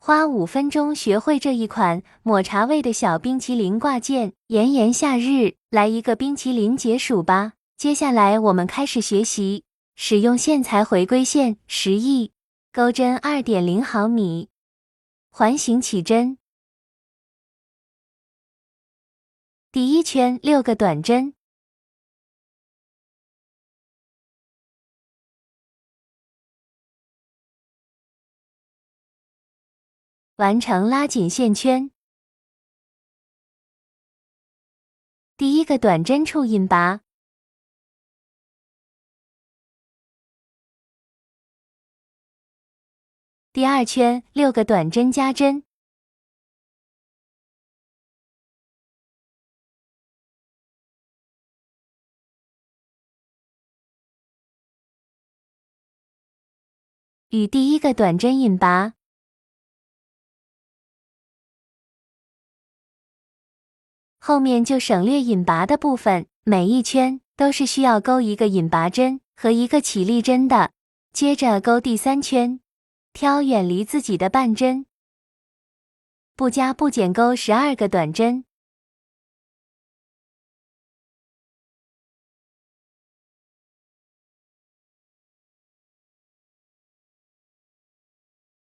花5分钟学会这一款抹茶味的小冰淇淋挂件。炎炎夏日，来一个冰淇淋解暑吧！接下来我们开始学习使用线材回归线10亿，钩针2.0毫米，环形起针。第一圈6个短针，完成拉紧线圈。第一个短针处引拔，第二圈6个短针加针，与第一个短针引拔。后面就省略引拔的部分，每一圈都是需要钩一个引拔针和一个起立针的。接着钩第3圈，挑远离自己的半针，不加不减钩12个短针。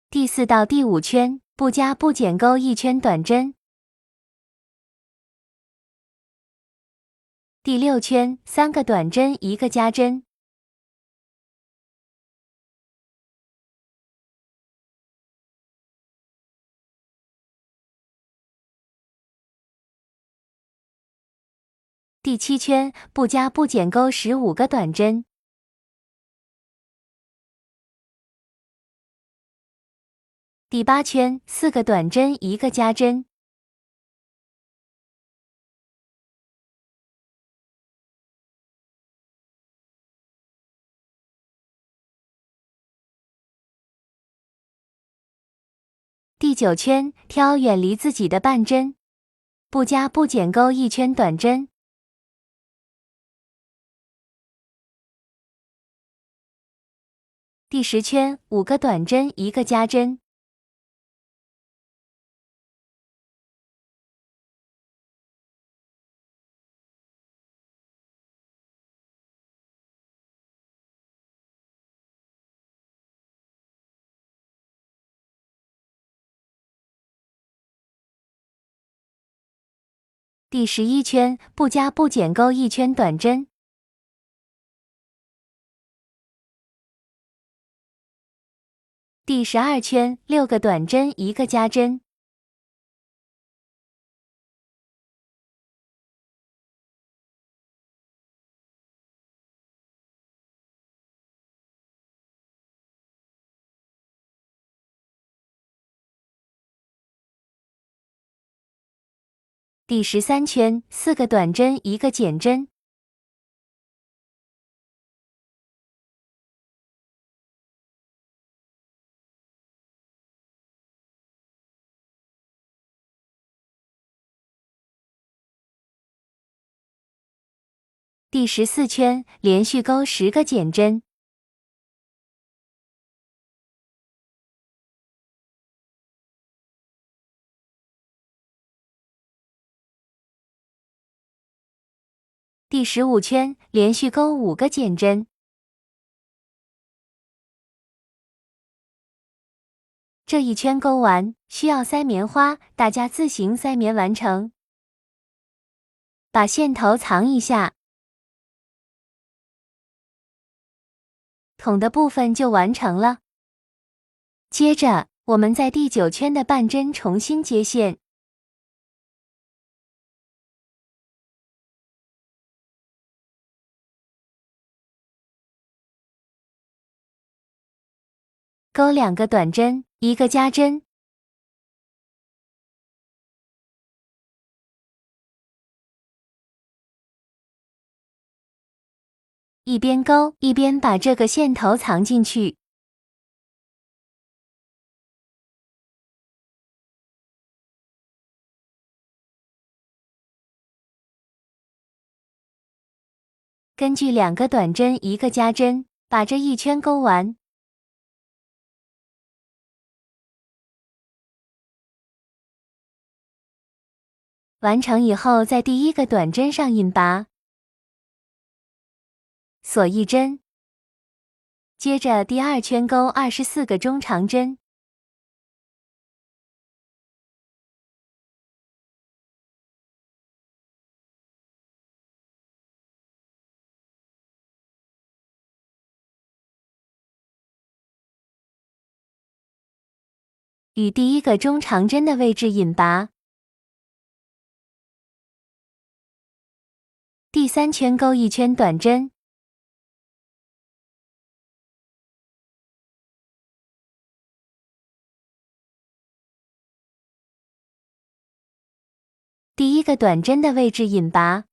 第4到第5圈，不加不减钩1圈短针。第6圈3个短针1个加针。第7圈不加不减钩15个短针。第8圈4个短针1个加针。第9圈挑远离自己的半针，不加不减钩1圈短针。第10圈5个短针1个加针。第11圈不加不减钩1圈短针。第12圈6个短针1个加针。第13圈4个短针1个减针。第14圈连续钩10个减针。第15圈连续钩5个减针。这一圈钩完，需要塞棉花，大家自行塞棉完成。把线头藏一下，筒的部分就完成了。接着，我们在第9圈的半针重新接线。钩2个短针1个加针。一边钩一边把这个线头藏进去。根据2个短针1个加针，把这一圈钩完。完成以后，在第一个短针上引拔，锁一针。接着第二圈钩24个中长针。与第一个中长针的位置引拔。第三圈钩一圈短针。第一个短针的位置引拔，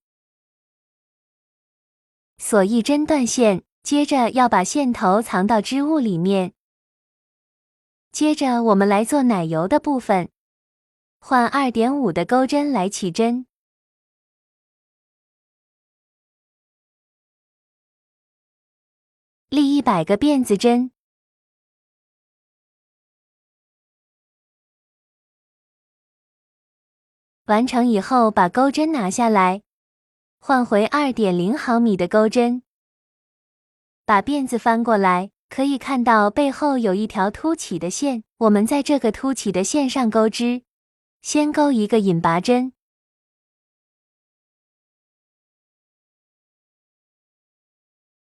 锁一针断线，接着要把线头藏到织物里面。接着我们来做奶油的部分，换 2.5 的钩针来起针。立100个辫子针。完成以后，把钩针拿下来，换回 2.0 毫米的钩针。把辫子翻过来，可以看到背后有一条凸起的线，我们在这个凸起的线上钩织。先钩一个引拔针，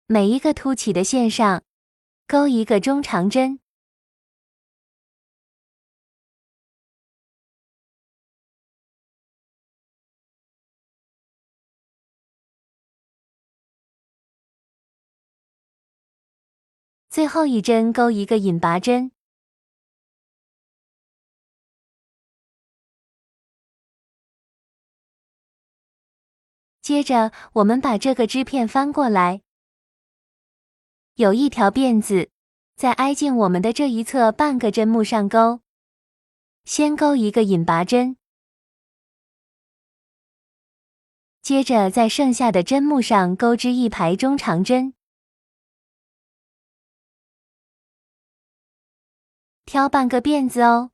每一个凸起的线上钩一个中长针。最后一针钩一个引拔针。接着我们把这个织片翻过来，有一条辫子在挨近我们的这一侧半个针目上钩，先钩一个引拔针，接着在剩下的针目上钩织一排中长针。挑半个辫子哦。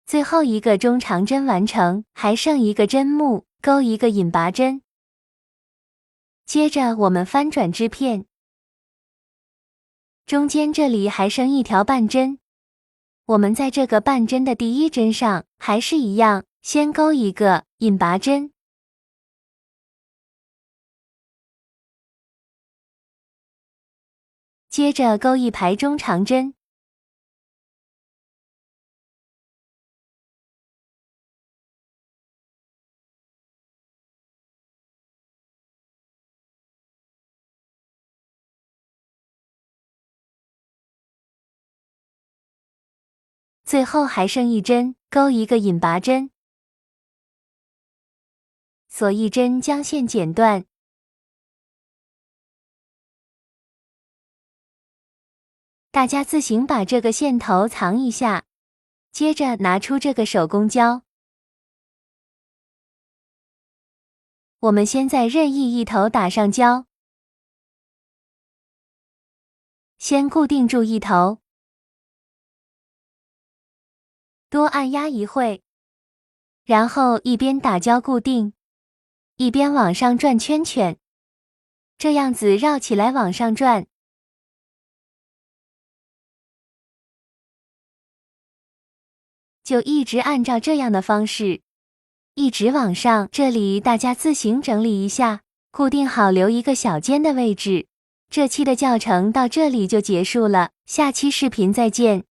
最后一个中长针完成，还剩一个针目，钩一个引拔针。接着我们翻转织片，中间这里还剩一条半针，我们在这个半针的第一针上还是一样，先钩一个引拔针。接着钩一排中长针，最后还剩一针，钩一个引拔针，锁一针将线剪断。大家自行把这个线头藏一下，接着拿出这个手工胶。我们先在任意一头打上胶，先固定住一头，多按压一会，然后一边打胶固定，一边往上转圈圈，这样子绕起来往上转。就一直按照这样的方式，一直往上。这里大家自行整理一下，固定好留一个小尖的位置。这期的教程到这里就结束了，下期视频再见。